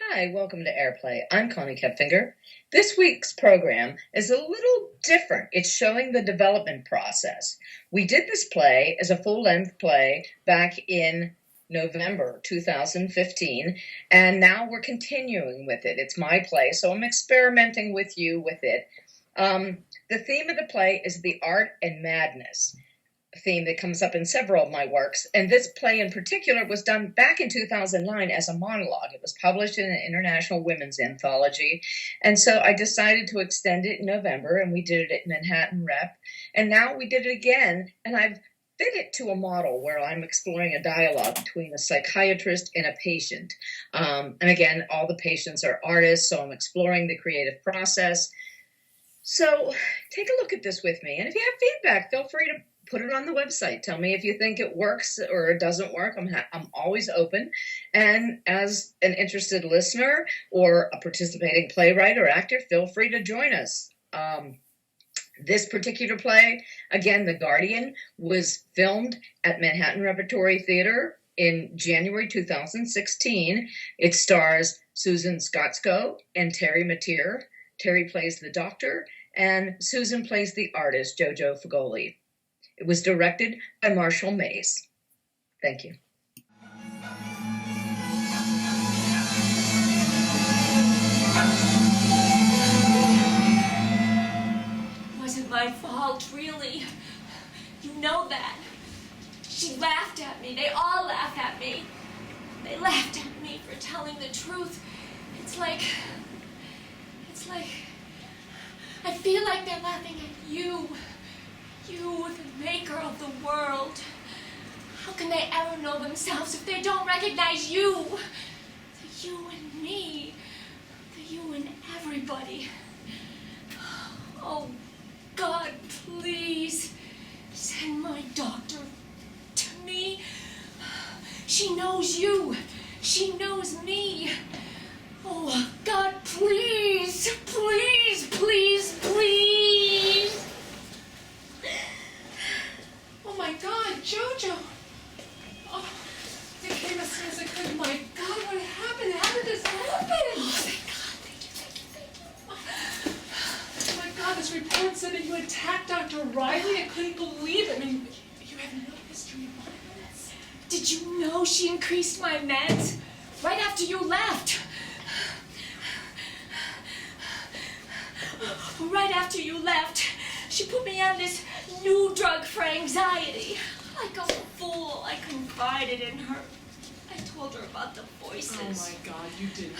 Hi, welcome to AIRPlay. I'm Coni Koepfinger. This week's program is a little different. It's showing the development process. We did this play as a full-length play back in November 2015, and now we're continuing with it. It's my play, so I'm experimenting with you with it. The theme of the play is the art and madness theme that comes up in several of my works, and this play in particular was done back in 2009 as a monologue. It was published in an international women's anthology, and so I decided to extend it in November, and we did it at Manhattan Rep, and now we did it again, and I've fit it to a model where I'm exploring a dialogue between a psychiatrist and a patient. And again, all the patients are artists, so I'm exploring the creative process. So take a look at this with me, and if you have feedback, feel free to put it on the website. Tell me if you think it works or it doesn't work. I'm always open. And as an interested listener or a participating playwright or actor, feel free to join us. This particular play, again, The Guardian, was filmed at Manhattan Repertory Theater in January 2016. It stars Susan Skosko and Terri. Terri plays the doctor, and Susan plays the artist, Jojo Fagoli. It was directed by Marshall Mays. Thank you. It wasn't my fault, really. You know that. She laughed at me. They all laughed at me. They laughed at me for telling the truth. It's like I feel like they're laughing at you. You, the maker of the world. How can they ever know themselves if they don't recognize you? The you and me. The you and everybody. Oh, God, please, send my doctor to me. She knows you. She knows me. Oh, God, please, please, please, please. Oh my God, Jojo! Oh, it came as soon as it could. My God, what happened? How did this happen? Oh, thank God, Oh my God, this report said that you attacked Dr. Riley. I couldn't believe it. I mean, you have no history of violence. Did you know she increased my meds right after you left? Right after you left, she put me on this new drug for anxiety. Like a fool, I confided in her. I told her about the voices. Oh my God, you didn't.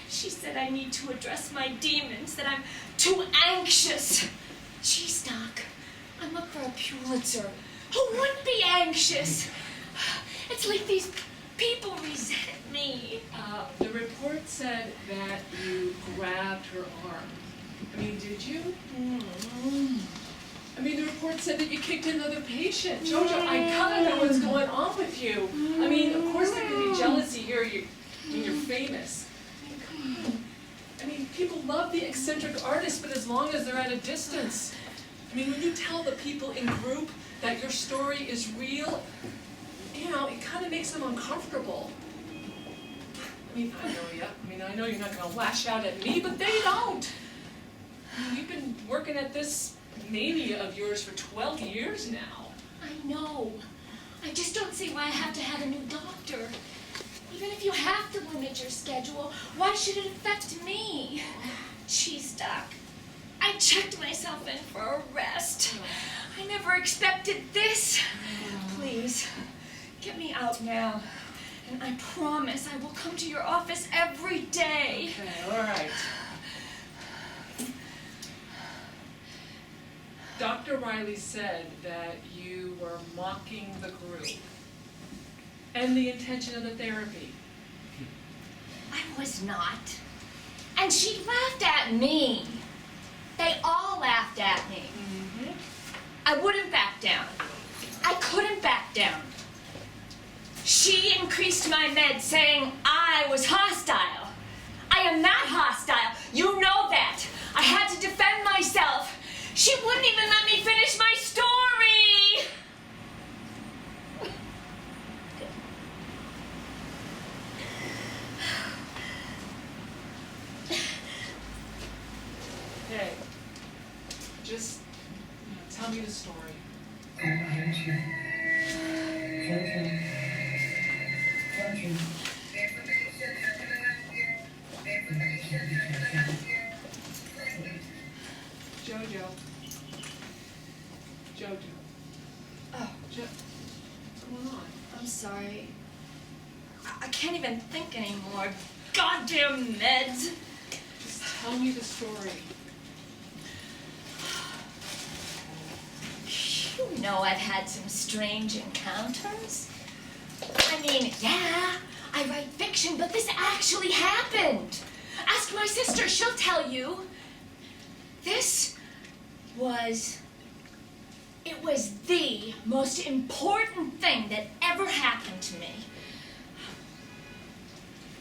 She said I need to address my demons, that I'm too anxious. Geez, Doc, I'm up for a Pulitzer. Who wouldn't be anxious? It's like these people resent me. The report said that you grabbed her arm. I mean, did you? I mean, the report said that you kicked another patient. Jojo, I gotta know what's going on with you. I mean, of course there can be jealousy here. You're famous. I mean, come on. I mean, people love the eccentric artists, but as long as they're at a distance. I mean, when you tell the people in group that your story is real, you know, it kind of makes them uncomfortable. I mean, I know you're not going to lash out at me, but they don't. I mean, you've been working at this mania of yours for 12 years now. I know. I just don't see why I have to have a new doctor. Even if you have to limit your schedule, why should it affect me? Geez, Doc, I checked myself in for a rest. I never expected this. Please, get me out now. And I promise I will come to your office every day. Okay, all right. Dr. Riley said that you were mocking the group and the intention of the therapy. I was not. And she laughed at me. They all laughed at me. I wouldn't back down. I couldn't back down. She increased my meds saying I was hostile. I am not hostile. You know that. I had to defend myself. She wouldn't even let me finish my story. Just tell me the story. Jojo. Oh, What's going on? I'm sorry. I can't even think anymore. Goddamn meds. Just tell me the story. You know I've had some strange encounters. I mean, yeah, I write fiction, but this actually happened. Ask my sister, she'll tell you. It was the most important thing that ever happened to me.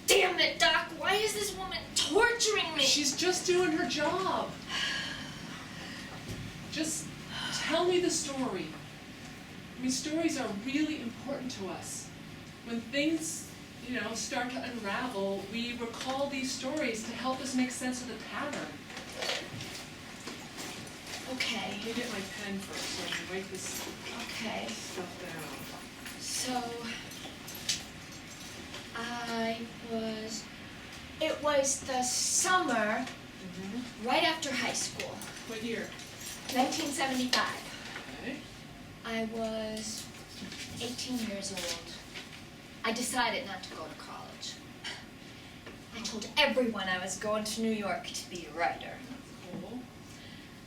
Damn it, Doc, why is this woman torturing me? She's just doing her job. Just tell me the story. I mean, stories are really important to us. When things, start to unravel, we recall these stories to help us make sense of the pattern. Okay. Let me get my pen first so I can write this stuff down. So, it was the summer right after high school. What year? 1975. Okay. I was 18 years old. I decided not to go to college. I told everyone I was going to New York to be a writer. Cool.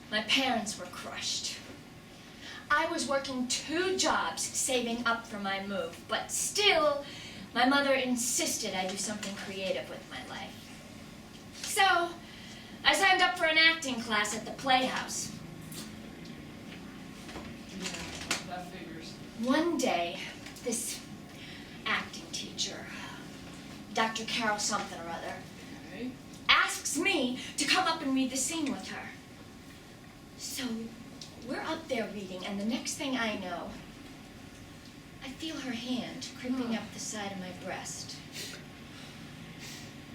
My parents were crushed. I was working 2 jobs saving up for my move, but still, my mother insisted I do something creative with my life. So, I signed up for an acting class at the Playhouse. Yeah, that figures. One day, this acting teacher, Dr. Carol something or other, Okay. asks me to come up and read the scene with her. So, we're up there reading, and the next thing I know, I feel her hand creeping up the side of my breast.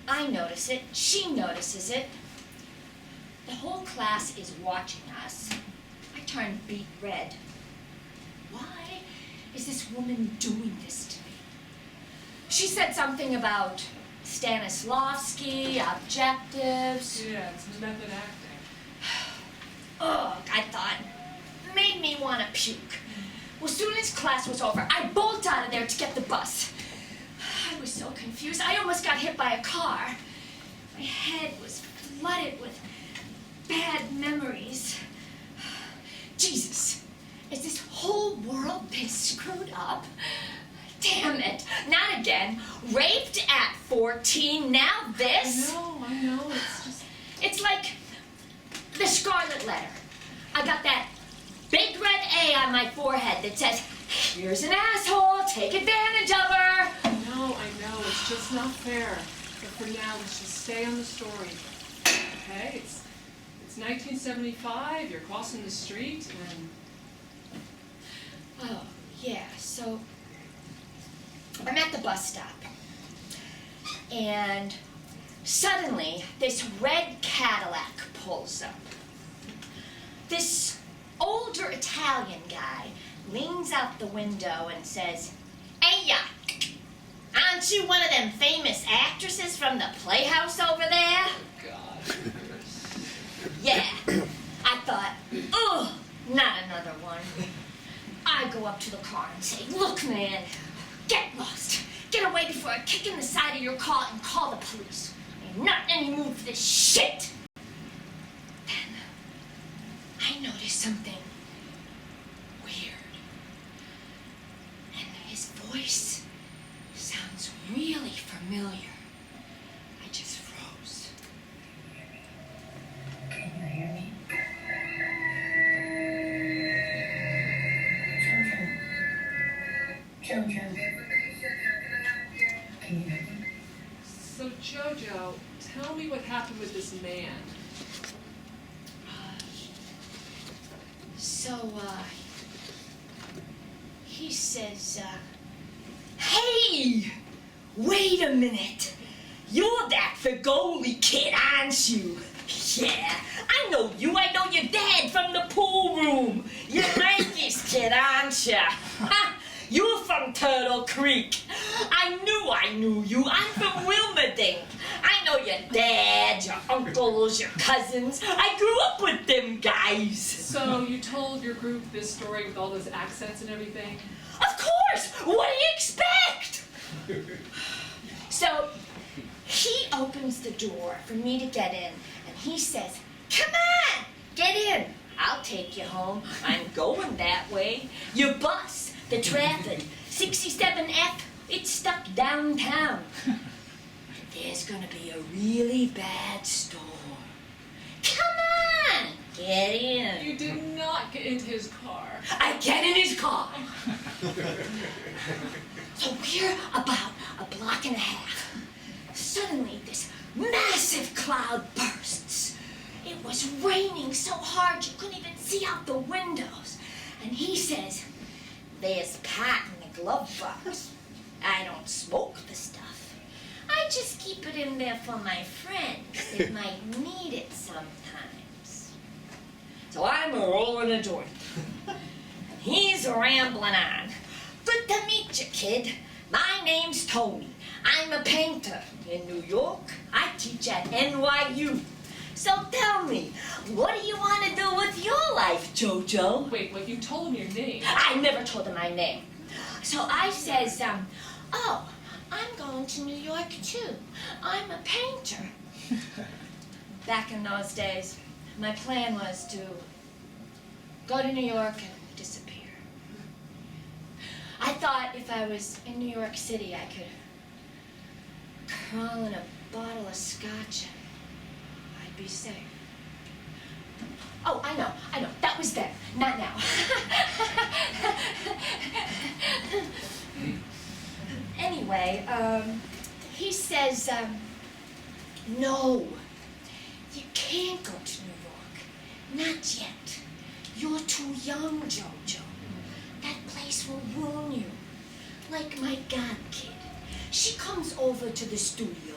I notice it, she notices it. The whole class is watching us. I turn beet red. Why is this woman doing this to me? She said something about Stanislavski, objectives. Yeah, it's method acting. Ugh, I thought. Made me want to puke. Well, as soon as class was over, I bolted out of there to get the bus. I was so confused, I almost got hit by a car. My head was flooded with bad memories. Jesus, is this whole world been screwed up? Damn it, not again. Raped at 14, now this? I know, it's just... It's like the Scarlet Letter. I got that big red A on my forehead that says, here's an asshole, take advantage of her. I know, it's just not fair. But for now, let's just stay on the story. Okay, it's 1975, you're crossing the street, and... Oh, yeah, so I'm at the bus stop. And suddenly, this red Cadillac pulls up. This older Italian guy leans out the window and says, "Hey, ya, aren't you one of them famous actresses from the Playhouse over there?" Oh, God. Yeah. I thought, ugh, not another one. I go up to the car and say, "Look, man, get lost. Get away before I kick in the side of your car and call the police. I'm not in any mood for this shit." Then I noticed something weird. And his voice sounds really familiar. I just froze. Can you hear me? Jojo. Can you hear me? So, Jojo, tell me what happened with this man. He says, "Hey, wait a minute. You're that Figoli kid, aren't you? yeah, I know you. I know your dad from the pool room. You're Yankees kid, aren't ya? Ha! You're from Turtle Creek. I knew you. I'm from Wilmerding. I know your dad, your uncles, your cousins. I grew up with them guys. So you told your group this story with all those accents and everything? Of course! What do you expect? So he opens the door for me to get in, and he says, "Come on, get in. I'll take you home. I'm going that way. Your bus, the Trafford, 67F, it's stuck downtown. There's gonna be a really bad storm. Come on, get in." You did not get into his car. I get in his car. So we're about a block and a half. Suddenly, this massive cloud bursts. It was raining so hard you couldn't even see out the windows. And he says, "There's pot in the glove box. I don't smoke the stuff. I just keep it in there for my friends. They might need it sometimes." So I'm rolling a joint. And he's rambling on. "Good to meet you, kid. My name's Tony. I'm a painter in New York. I teach at NYU. So tell me, what do you want to do with your life, Jojo?" Wait, you told him your name. I never told him my name. So I says, "Oh, I'm going to New York too. I'm a painter." Back in those days, my plan was to go to New York and disappear. I thought if I was in New York City, I could crawl in a bottle of scotch and I'd be safe. Oh, I know. That was then, not now. Anyway, he says, "No, you can't go to New York. Not yet. You're too young, Jojo. That place will ruin you. Like my god kid. She comes over to the studio.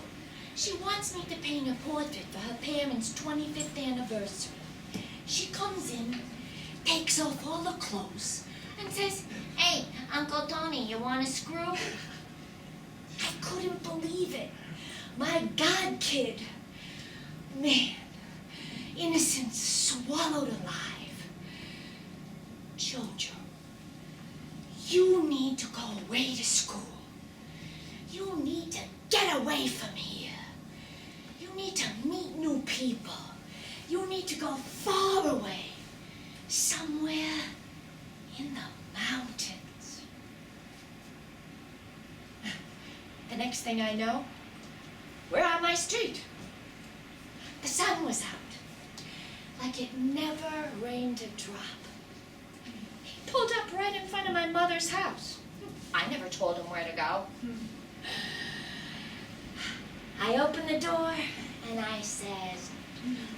She wants me to paint a portrait for her parents' 25th anniversary. She comes in, takes off all the clothes, and says, 'Hey, Uncle Tony, you want a screw?' I couldn't believe it. My god kid. Man, innocence swallowed alive. Jojo, you need to go away to school. You need to get away from here. You need to meet new people. You need to go far away, somewhere in the mountains." The next thing I know, we're on my street. The sun was out, like it never rained a drop. He pulled up right in front of my mother's house. I never told him where to go. I opened the door and I says,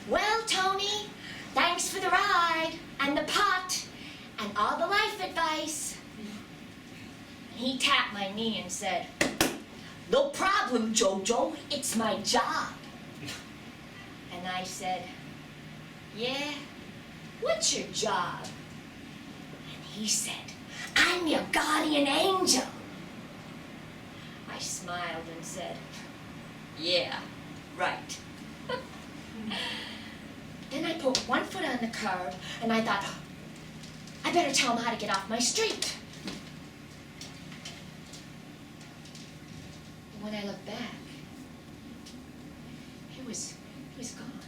"Well, Tony, thanks for the ride and the pot and all the life advice." And he tapped my knee and said, "No problem, Jojo, it's my job." And I said, "Yeah, what's your job?" And he said, "I'm your guardian angel." I smiled and said, "Yeah, right." Then I put one foot on the curb and I thought, I better tell him how to get off my street. And when I looked back, he was gone.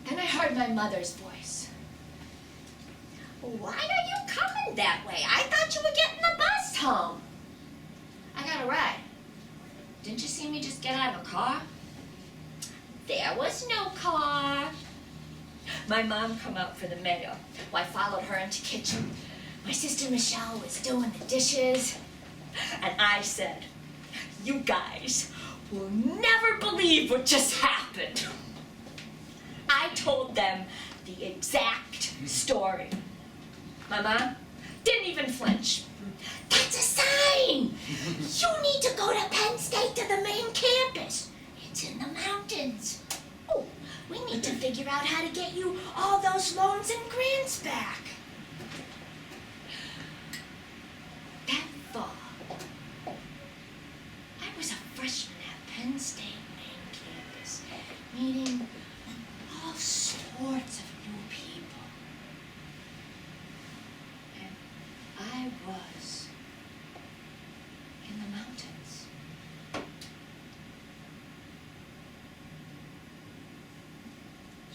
Then I heard my mother's voice. "Why are you coming that way? I thought you were getting the bus home." "I got a ride. Didn't you see me just get out of a car?" There was no car. My mom come out for the mail. Well, I followed her into the kitchen. My sister Michelle was doing the dishes. And I said, "You guys will never believe what just happened." I told them the exact story. My mom didn't even flinch. "That's a sign! You need to go to Penn State to the main campus. figure out how to get you all those loans and grants back. That fall, I was a freshman at Penn State main campus, meeting all sorts of new people. And I was in the mountains.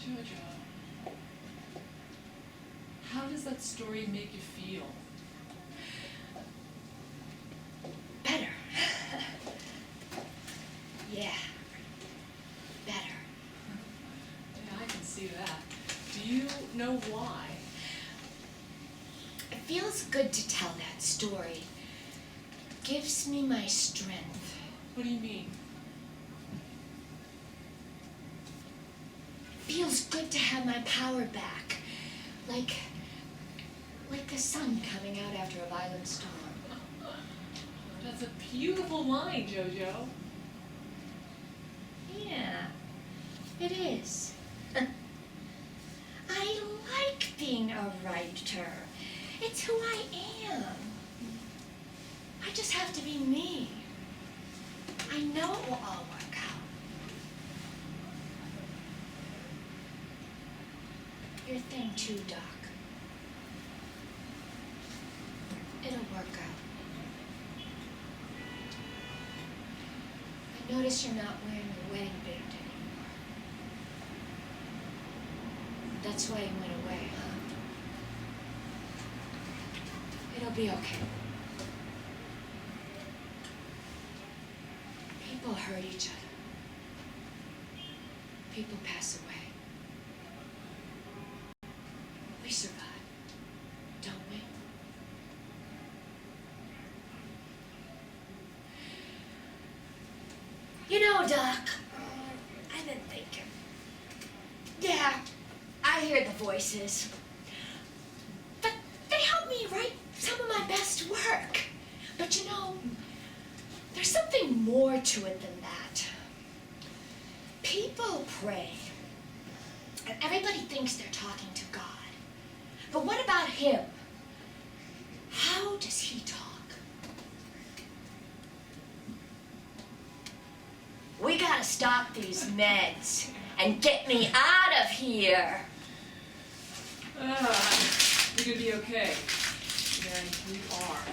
Jojo, how does that story make you feel? Better. Yeah, better. Yeah, I can see that. Do you know why? It feels good to tell that story. Gives me my strength. What do you mean? Feels good to have my power back. Like the sun coming out after a violent storm. That's a beautiful line, Jojo. Yeah, it is. I like being a writer. It's who I am. I just have to be me. I know it will all work out. Your thing too, Doc. It'll work out. I notice you're not wearing your wedding band anymore. That's why you went away, huh? It'll be okay. People hurt each other. People pass away. We survive, don't we? You know, Doc, I've been thinking. Yeah, I hear the voices. But they help me write some of my best work. But you know, there's something more to it than that. People pray, and everybody thinks they're talking to God. But what about him? How does he talk? We gotta stop these meds and get me out of here. You're gonna be okay. And you are.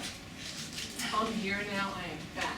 I'm here now, I am back.